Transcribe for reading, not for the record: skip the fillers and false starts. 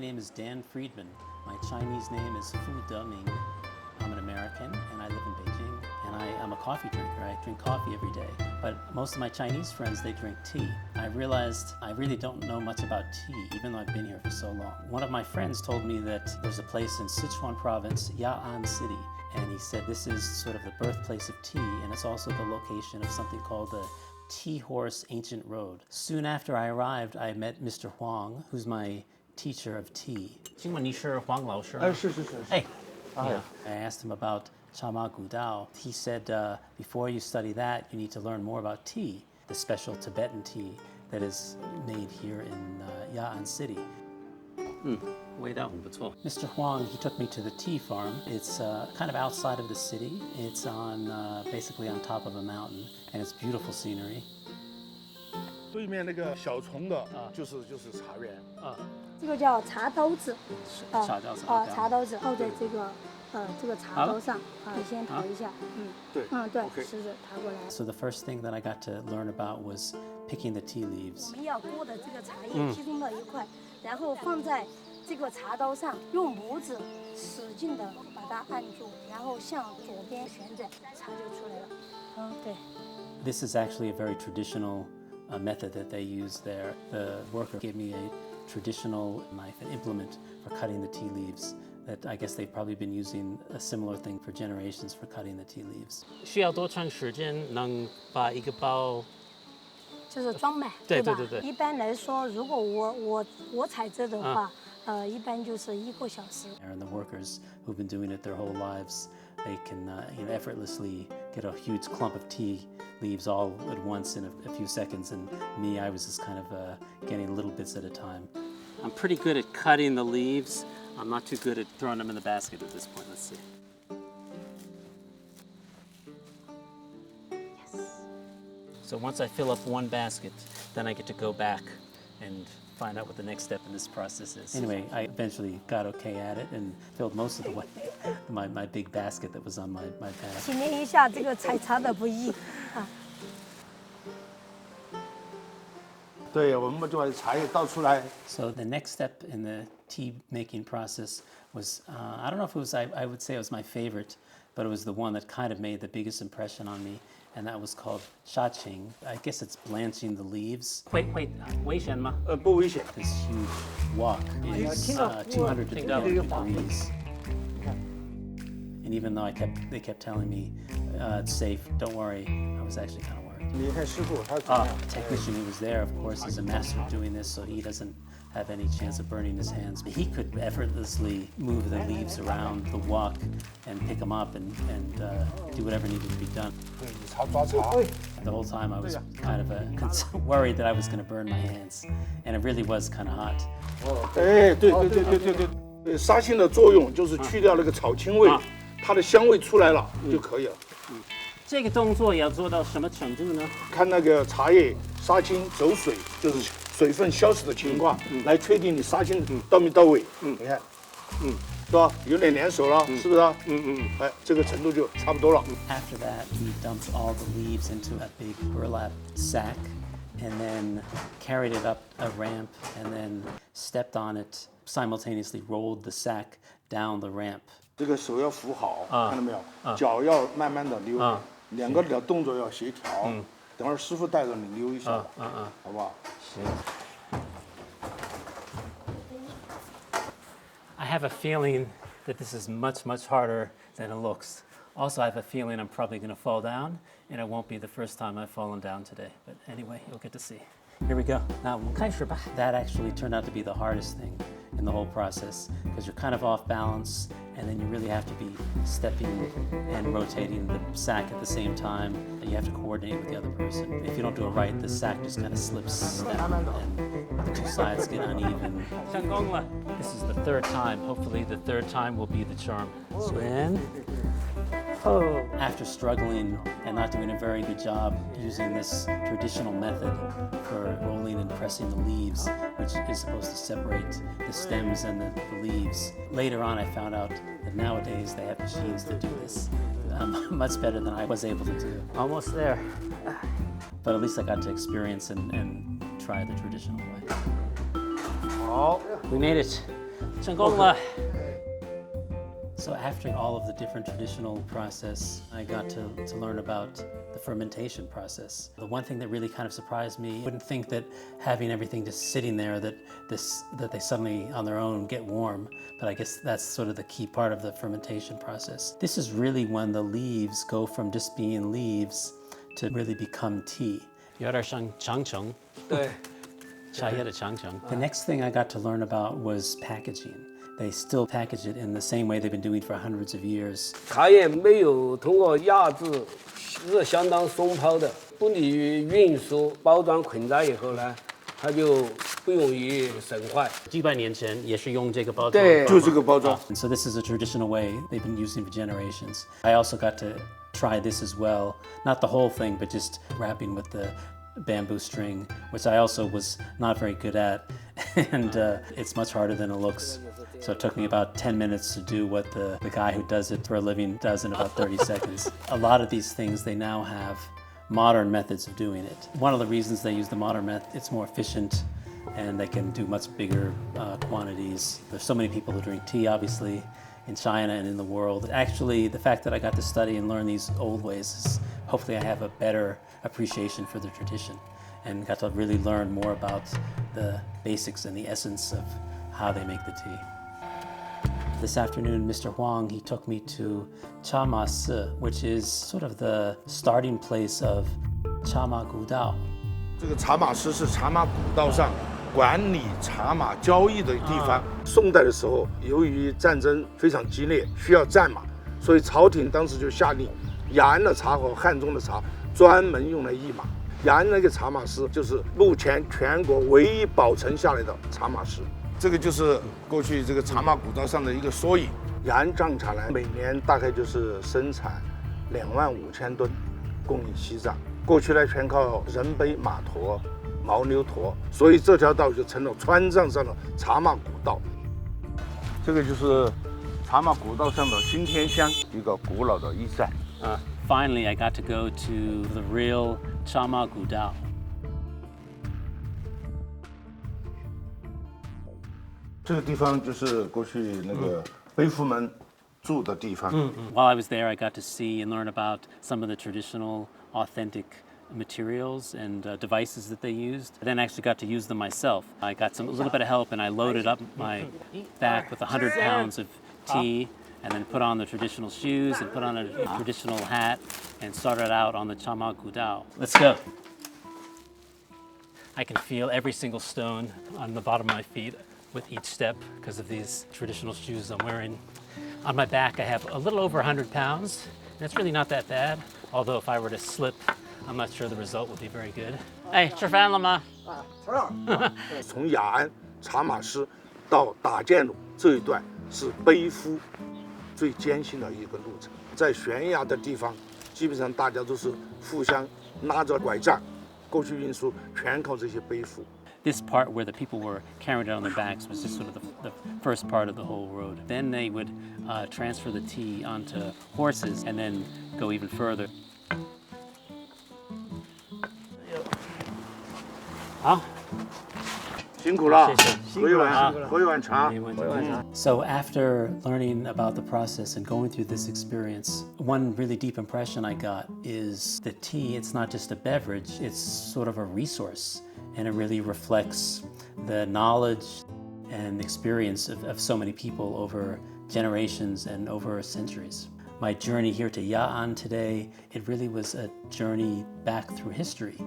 name is Dan Fredman. My Chinese name is Fu Deming. I'm an American and I live in Beijing, and I'm a coffee drinker. I drink coffee every day. But most of my Chinese friends, they drink tea. I realized I really don't know much about tea, even though I've been here for so long. One of my friends told me that there's a place in Sichuan Province, Ya'an City, and he said this is sort of the birthplace of tea, and it's also the location of something called the Tea Horse Ancient Road. Soon after I arrived, I met Mr. Huang, who's my teacher of tea. 请问你是黄老师吗？是。Hey. Yeah. I asked him about Chama Gudao. He said, before you study that, you need to learn more about tea, the special Tibetan tea that is made here in Ya'an City. 味道很不错. Mr. Huang, he took me to the tea farm. It's kind of outside of the city. It's on basically on top of a mountain, and it's beautiful scenery. 对面那个小丛的，就是茶园。这个叫茶兜子，茶兜子泡在这个茶兜上，你先淘一下，对，是淘过来。So the first thing that I got to learn about was picking the tea leaves. 我们要过的这个茶叶集中到一块，然后放在这个茶兜上，用拇指使劲的把它按住，然后向左边旋转，茶就出来了。对。This is actually a very traditional method that they use there. The worker gave me a traditional knife, an implement for cutting the tea leaves that I guess they've probably been using a similar thing for generations for cutting the tea leaves. 需要多长时间能把一个包？就是装满，对。一般来说，如果我采这的话，一般就是1个小时。And the workers who've been doing it their whole lives, they can effortlessly get a huge clump of tea leaves all at once in a few seconds, and me, I was just kind of getting little bits at a time. I'm pretty good at cutting the leaves. I'm not too good at throwing them in the basket at this point. Let's see. Yes. So once I fill up one basket, then I get to go back and find out what the next step in this process is. Anyway, I eventually got okay at it and filled most of the way my big basket that was on my back. 体验一下这个采茶的不易啊。对，我们就把茶叶倒出来。So the next step in the tea making process was, I don't know if it was, I would say it was my favorite, but it was the one that kind of made the biggest impression on me, and that was called shaqing. I guess it's blanching the leaves. 危险吗？不危险。 This huge wok is 200 degrees. And even though they kept telling me it's safe, don't worry, I was actually kind of worried. 你看师傅他 technician who was there, of course, is a master of doing this, so he doesn't have any chance of burning his hands. But he could effortlessly move the leaves around the wok and pick them up and do whatever needed to be done. 对，茶抓茶。 The whole time I was kind of worried that I was going to burn my hands, and it really was kind of hot. 哎，对，杀青的作用就是去掉那个草青味，它的香味出来了就可以了。这个动作要做到什么程度呢？看那个茶叶杀青走水，就是水分消失的情况，来确定你杀青到没到位。你看，是吧？有点粘手了，是不是？哎，这个程度就差不多了。 After that, he dumped all the leaves into a big burlap sack and then carried it up a ramp and then stepped on it, simultaneously rolled the sack down the ramp. 这个手要扶好，看到没有？脚要慢慢的溜，两个的动作要协调。等会儿师傅带着你溜一下，好不好？行。 I have a feeling that this is much, much harder than it looks. Also, I have a feeling I'm probably going to fall down, and it won't be the first time I've fallen down today. But anyway, you'll get to see. Here we go. Now, 开始吧. That actually turned out to be the hardest thing in the whole process, because you're kind of off balance, and then you really have to be stepping and rotating the sack at the same time, and you have to coordinate with the other person. If you don't do it right, the sack just kind of slips down, and the two sides get uneven. 成功了. This is the third time. Hopefully the third time will be the charm. Swin. Oh. After struggling and not doing a very good job using this traditional method for rolling and pressing the leaves, which is supposed to separate the stems and the leaves, later on I found out that nowadays they have machines that do this much better than I was able to do. Almost there. But at least I got to experience and try the traditional way.好， We made it. 成功了。 So after all of the different traditional process, I got to learn about the fermentation process. The one thing that really kind of surprised me, I wouldn't think that having everything just sitting there that they suddenly on their own get warm, but I guess that's sort of the key part of the fermentation process. This is really when the leaves go from just being leaves to really become tea. 有点像长城，对，茶叶的长城。 The next thing I got to learn about was packaging. They still package it in the same way they've been doing for hundreds of years. 茶叶没有通过压制，是相当松泡的，不利于运输、包装捆扎以后呢，它就不容易损坏。几百年前也是用这个包装。对，就这个包装。 And so this is a traditional way they've been using for generations. I also got to try this as well. Not the whole thing, but just wrapping with the bamboo string, which I also was not very good at. And it's much harder than it looks. So it took me about 10 minutes to do what the guy who does it for a living does in about 30 seconds. A lot of these things, they now have modern methods of doing it. One of the reasons they use the modern method, it's more efficient and they can do much bigger quantities. There's so many people who drink tea, obviously, in China and in the world. Actually, the fact that I got to study and learn these old ways is hopefully I have a better appreciation for the tradition and got to really learn more about the basics and the essence of how they make the tea. This afternoon, Mr. Huang, he took me to Chama Si, which is sort of the starting place of Chama Gudao. 这个茶马师是茶马古道上管理茶马交易的地方。宋代的时候，由于战争非常激烈，需要战马，所以朝廷当时就下令，雅安的茶和汉中的茶专门用来译马。雅安那个茶马师就是目前全国唯一保存下来的茶马师。这个就是过去这个茶马古道上的一个缩影。雅安藏茶呢，每年大概就是生产25000吨，供应西藏。过去呢，全靠人背马驮、牦牛驮，所以这条道就成了川藏上的茶马古道。这个就是茶马古道上的新天香，一个古老的驿站。Finally, I got to go to the real Chama Gudao. 这个地方就是过去那个背夫们住的地方。While I was there, I got to see and learn about some of the traditional, authentic materials and devices that they used. I then actually got to use them myself. I got a little bit of help and I loaded up my back with 100 pounds of tea and then put on the traditional shoes and put on a traditional hat and started out on the Chama Gudao. Let's go. I can feel every single stone on the bottom of my feet with each step because of these traditional shoes I'm wearing. On my back, I have a little over 100 pounds. And it's really not that bad, although if I were to slip, I'm not sure the result would be very good. Hey, 吃饭了吗？从雅安茶马师到打箭路这一段是背夫最艰辛的一个路程，在悬崖的地方，基本上大家都是互相拉着拐杖，过去运输全靠这些背夫。This part where the people were carried it on their backs was just sort of the first part of the whole road. Then they would transfer the tea onto horses and then go even further. 好，辛苦了，谢谢喝一碗茶。没问题。 So after learning about the process and going through this experience, one really deep impression I got is that tea, it's not just a beverage, it's sort of a resource. And it really reflects the knowledge and experience of so many people over generations and over centuries. My journey here to Ya'an today, it really was a journey back through history.